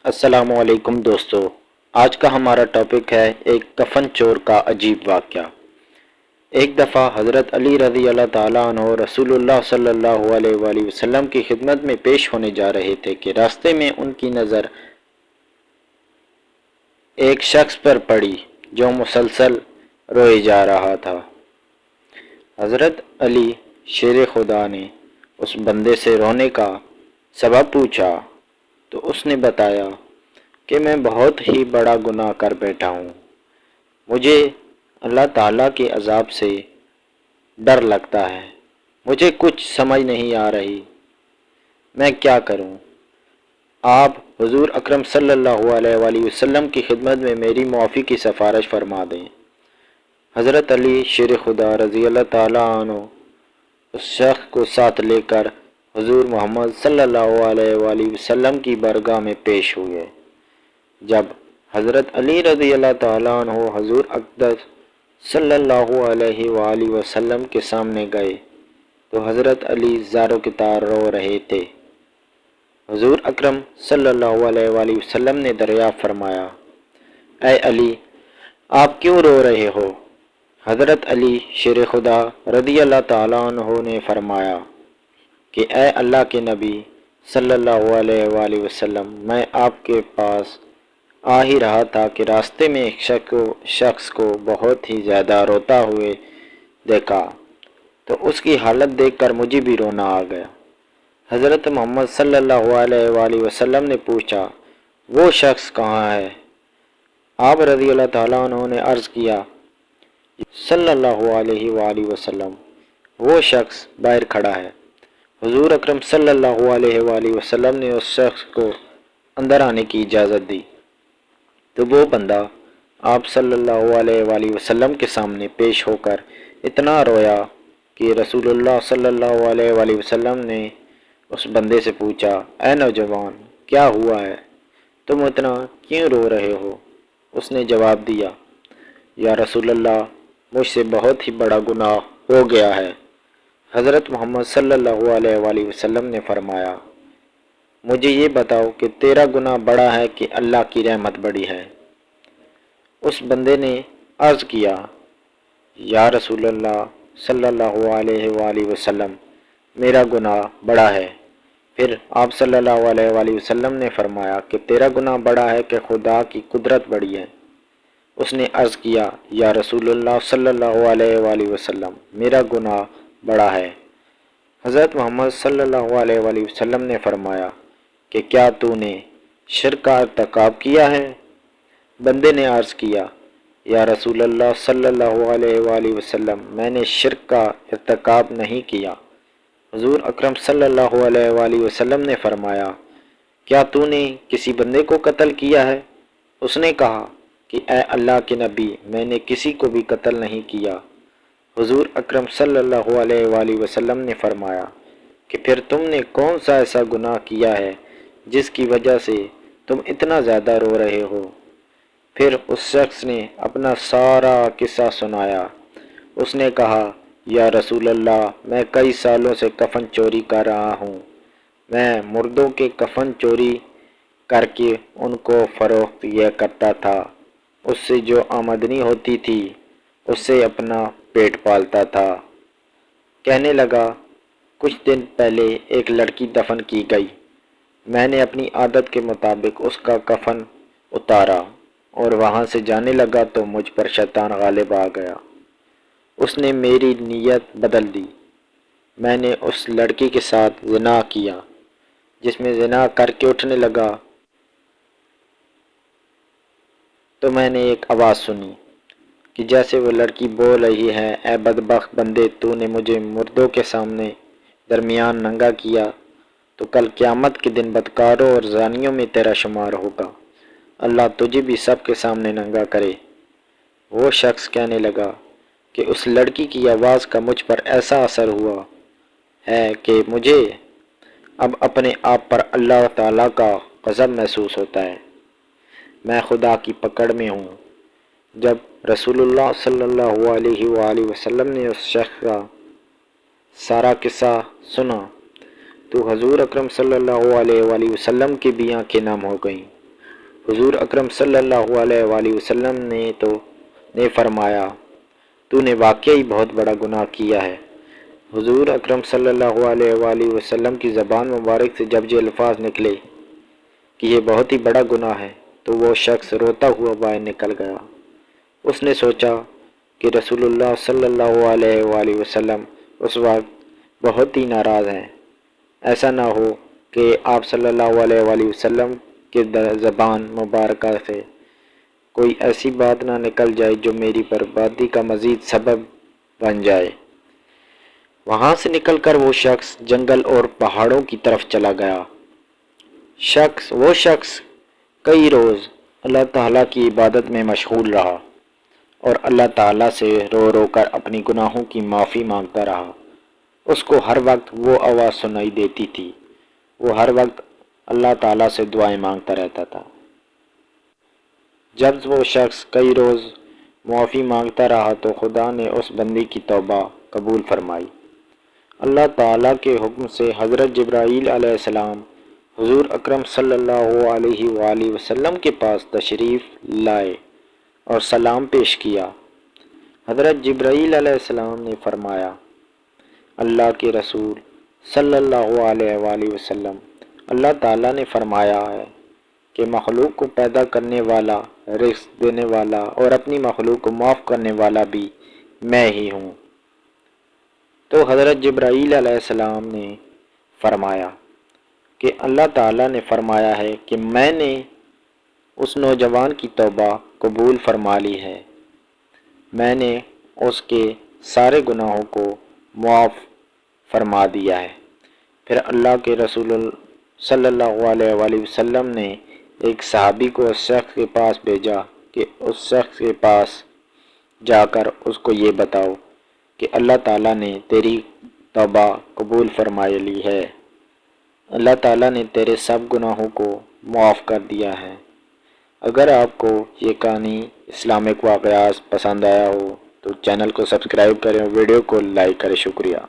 السلام علیکم دوستو، آج کا ہمارا ٹاپک ہے ایک کفن چور کا عجیب واقعہ۔ ایک دفعہ حضرت علی رضی اللہ تعالیٰ عنہ رسول اللہ صلی اللہ علیہ وآلہ وسلم کی خدمت میں پیش ہونے جا رہے تھے کہ راستے میں ان کی نظر ایک شخص پر پڑی جو مسلسل روئے جا رہا تھا۔ حضرت علی شیر خدا نے اس بندے سے رونے کا سبب پوچھا تو اس نے بتایا کہ میں بہت ہی بڑا گناہ کر بیٹھا ہوں، مجھے اللہ تعالیٰ کے عذاب سے ڈر لگتا ہے، مجھے کچھ سمجھ نہیں آ رہی، میں کیا کروں؟ آپ حضور اکرم صلی اللہ علیہ وآلہ وسلم کی خدمت میں میری معافی کی سفارش فرما دیں۔ حضرت علی شیر خدا رضی اللہ تعالیٰ عنہ اس شخص کو ساتھ لے کر حضور محمد صلی اللہ علیہ وآلہ وسلم کی بارگاہ میں پیش ہوئے۔ جب حضرت علی رضی اللہ تعالیٰ عنہ حضور اقدس صلی اللہ علیہ وآلہ وسلم کے سامنے گئے تو حضرت علی زاروں کی طرح رو رہے تھے۔ حضور اکرم صلی اللہ علیہ وآلہ وسلم نے دریافت فرمایا، اے علی، آپ کیوں رو رہے ہو؟ حضرت علی شیر خدا رضی اللہ تعالیٰ عنہ نے فرمایا کہ اے اللہ کے نبی صلی اللہ علیہ وآلہ وسلم، میں آپ کے پاس آ ہی رہا تھا کہ راستے میں ایک شخص کو بہت ہی زیادہ روتا ہوئے دیکھا تو اس کی حالت دیکھ کر مجھے بھی رونا آ گیا۔ حضرت محمد صلی اللہ علیہ وآلہ وسلم نے پوچھا، وہ شخص کہاں ہے؟ آپ رضی اللہ تعالیٰ عنہ نے عرض کیا، صلی اللہ علیہ وآلہ وسلم، وہ شخص باہر کھڑا ہے۔ حضور اکرم صلی اللہ علیہ وآلہ وسلم نے اس شخص کو اندر آنے کی اجازت دی تو وہ بندہ آپ صلی اللہ علیہ وآلہ وسلم کے سامنے پیش ہو کر اتنا رویا کہ رسول اللہ صلی اللہ علیہ وآلہ وسلم نے اس بندے سے پوچھا، اے نوجوان، کیا ہوا ہے؟ تم اتنا کیوں رو رہے ہو؟ اس نے جواب دیا، یا رسول اللہ، مجھ سے بہت ہی بڑا گناہ ہو گیا ہے۔ حضرت محمد صلی اللہ علیہ وآلہ وسلم نے فرمایا، مجھے یہ بتاؤ کہ تیرا گناہ بڑا ہے کہ اللہ کی رحمت بڑی ہے؟ اس بندے نے عرض کیا، یا رسول اللہ صلی اللہ علیہ وآلہ وسلم، میرا گناہ بڑا ہے۔ پھر آپ صلی اللہ علیہ وآلہ وسلم نے فرمایا کہ تیرا گناہ بڑا ہے کہ خدا کی قدرت بڑی ہے۔ اس نے عرض کیا، یا رسول اللہ صلی اللہ علیہ وآلہ وسلم، میرا گناہ بڑا ہے۔ حضرت محمد صلی اللہ علیہ وآلہ وسلم نے فرمایا کہ کیا تو نے شرک کا ارتکاب کیا ہے؟ بندے نے عرض کیا، یا رسول اللہ صلی اللہ علیہ وآلہ وسلم، میں نے شرک کا ارتکاب نہیں کیا۔ حضور اکرم صلی اللہ علیہ وآلہ وسلم نے فرمایا، کیا تو نے کسی بندے کو قتل کیا ہے؟ اس نے کہا کہ اے اللہ کے نبی، میں نے کسی کو بھی قتل نہیں کیا۔ حضور اکرم صلی اللہ علیہ وآلہ وسلم نے فرمایا کہ پھر تم نے کون سا ایسا گناہ کیا ہے جس کی وجہ سے تم اتنا زیادہ رو رہے ہو؟ پھر اس شخص نے اپنا سارا قصہ سنایا۔ اس نے کہا، یا رسول اللہ، میں کئی سالوں سے کفن چوری کر رہا ہوں، میں مردوں کے کفن چوری کر کے ان کو فروخت کیا کرتا تھا، اس سے جو آمدنی ہوتی تھی اس سے اپنا پیٹ پالتا تھا۔ کہنے لگا، کچھ دن پہلے ایک لڑکی دفن کی گئی، میں نے اپنی عادت کے مطابق اس کا کفن اتارا اور وہاں سے جانے لگا تو مجھ پر شیطان غالب آ گیا، اس نے میری نیت بدل دی، میں نے اس لڑکی کے ساتھ زنا کیا۔ جس میں زنا کر کے اٹھنے لگا تو میں نے ایک آواز سنی کہ جیسے وہ لڑکی بول رہی ہے، اے بدبخت بندے، تو نے مجھے مردوں کے سامنے درمیان ننگا کیا تو کل قیامت کے دن بدکاروں اور زانیوں میں تیرا شمار ہوگا، اللہ تجھے بھی سب کے سامنے ننگا کرے۔ وہ شخص کہنے لگا کہ اس لڑکی کی آواز کا مجھ پر ایسا اثر ہوا ہے کہ مجھے اب اپنے آپ پر اللہ تعالیٰ کا غضب محسوس ہوتا ہے، میں خدا کی پکڑ میں ہوں۔ جب رسول اللہ صلی اللہ علیہ وآلہ وسلم نے اس شخص کا سارا قصہ سنا تو حضور اکرم صلی اللہ علیہ وآلہ وسلم کی بھی آنکھیں نم ہو گئیں۔ حضور اکرم صلی اللہ علیہ وآلہ وسلم نے فرمایا تو نے واقعی بہت بڑا گناہ کیا ہے۔ حضور اکرم صلی اللہ علیہ وآلہ وسلم کی زبان مبارک سے جب یہ الفاظ نکلے کہ یہ بہت ہی بڑا گناہ ہے تو وہ شخص روتا ہوا باہر نکل گیا۔ اس نے سوچا کہ رسول اللہ صلی اللہ علیہ وآلہ وسلم اس وقت بہت ہی ناراض ہیں، ایسا نہ ہو کہ آپ صلی اللہ علیہ وآلہ وسلم کے زبان مبارکہ سے کوئی ایسی بات نہ نکل جائے جو میری بربادی کا مزید سبب بن جائے۔ وہاں سے نکل کر وہ شخص جنگل اور پہاڑوں کی طرف چلا گیا۔ وہ شخص کئی روز اللہ تعالیٰ کی عبادت میں مشغول رہا اور اللہ تعالیٰ سے رو رو کر اپنی گناہوں کی معافی مانگتا رہا۔ اس کو ہر وقت وہ آواز سنائی دیتی تھی، وہ ہر وقت اللہ تعالیٰ سے دعائیں مانگتا رہتا تھا۔ جب وہ شخص کئی روز معافی مانگتا رہا تو خدا نے اس بندے کی توبہ قبول فرمائی۔ اللہ تعالیٰ کے حکم سے حضرت جبرائیل علیہ السلام حضور اکرم صلی اللہ علیہ وآلہ وسلم کے پاس تشریف لائے اور سلام پیش کیا۔ حضرت جبرائیل علیہ السلام نے فرمایا، اللہ کے رسول صلی اللہ علیہ وآلہ وسلم، اللہ تعالیٰ نے فرمایا ہے کہ مخلوق کو پیدا کرنے والا، رزق دینے والا اور اپنی مخلوق کو معاف کرنے والا بھی میں ہی ہوں۔ تو حضرت جبرائیل علیہ السلام نے فرمایا کہ اللہ تعالیٰ نے فرمایا ہے کہ میں نے اس نوجوان کی توبہ قبول فرما لی ہے، میں نے اس کے سارے گناہوں کو معاف فرما دیا ہے۔ پھر اللہ کے رسول صلی اللہ علیہ وآلہ وسلم نے ایک صحابی کو اس شخص کے پاس بھیجا کہ اس شخص کے پاس جا کر اس کو یہ بتاؤ کہ اللہ تعالیٰ نے تیری توبہ قبول فرما لی ہے، اللہ تعالیٰ نے تیرے سب گناہوں کو معاف کر دیا ہے۔ اگر آپ کو یہ کہانی اسلامک واقعات پسند آیا ہو تو چینل کو سبسکرائب کریں، ویڈیو کو لائک کریں۔ شکریہ۔